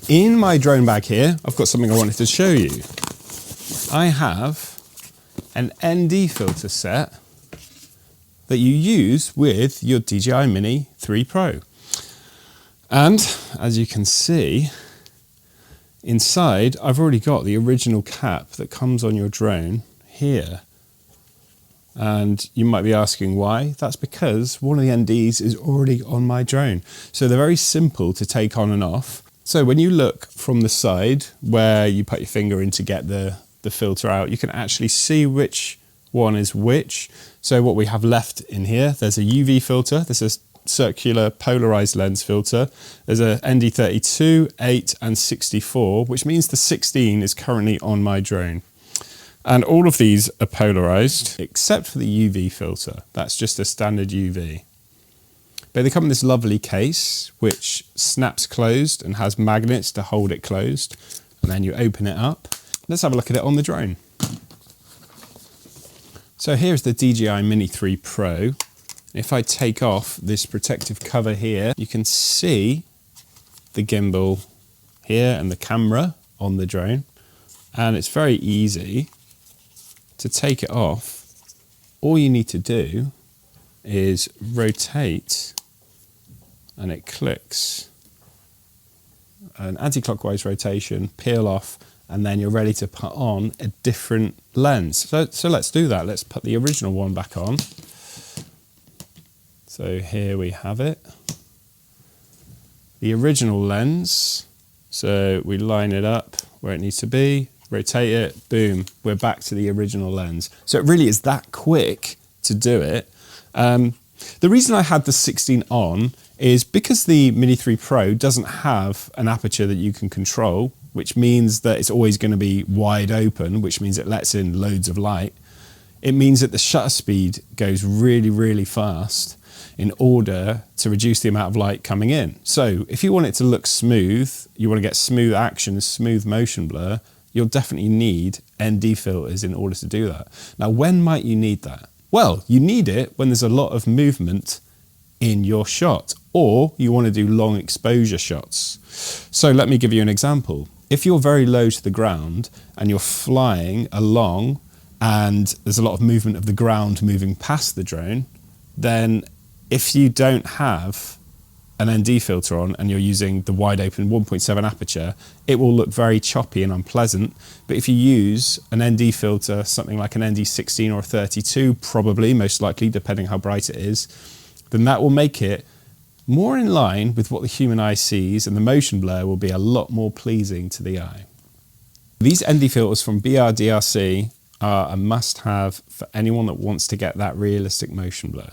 In my drone bag here, I've got something I wanted to show you. I have an ND filter set that you use with your DJI Mini 3 Pro. And as you can see, inside I've already got the original cap that comes on your drone here. And you might be asking why. That's because one of the NDs is already on my drone. So they're very simple to take on and off. So when you look from the side where you put your finger in to get the filter out, you can actually see which one is which. So what we have left in here, there's a UV filter, there's a circular polarized lens filter, there's a ND32, 8 and 64, which means the 16 is currently on my drone. And all of these are polarized except for the UV filter. That's just a standard UV. But they come in this lovely case which snaps closed and has magnets to hold it closed. And then you open it up. Let's have a look at it on the drone. So here's the DJI Mini 3 Pro. If I take off this protective cover here, you can see the gimbal here and the camera on the drone. And it's very easy to take it off. All you need to do is rotate and it clicks. An anti-clockwise rotation, peel off, and then you're ready to put on a different lens. So let's do that. Let's put the original one back on. So here we have it. The original lens. So we line it up where it needs to be, rotate it, boom, we're back to the original lens. So it really is that quick to do it. The reason I had the 16 on is because the Mini 3 Pro doesn't have an aperture that you can control, which means that it's always going to be wide open, which means it lets in loads of light. It means that the shutter speed goes really, really fast in order to reduce the amount of light coming in. So if you want it to look smooth, you want to get smooth action, smooth motion blur, you'll definitely need ND filters in order to do that. Now, when might you need that? Well, you need it when there's a lot of movement in your shot, or you want to do long exposure shots. So let me give you an example. If you're very low to the ground and you're flying along and there's a lot of movement of the ground moving past the drone, then if you don't have an ND filter on and you're using the wide open 1.7 aperture, it will look very choppy and unpleasant. But if you use an ND filter, something like an ND16 or 32, probably, most likely, depending how bright it is, then that will make it more in line with what the human eye sees, and the motion blur will be a lot more pleasing to the eye. These ND filters from BRDRC are a must-have for anyone that wants to get that realistic motion blur.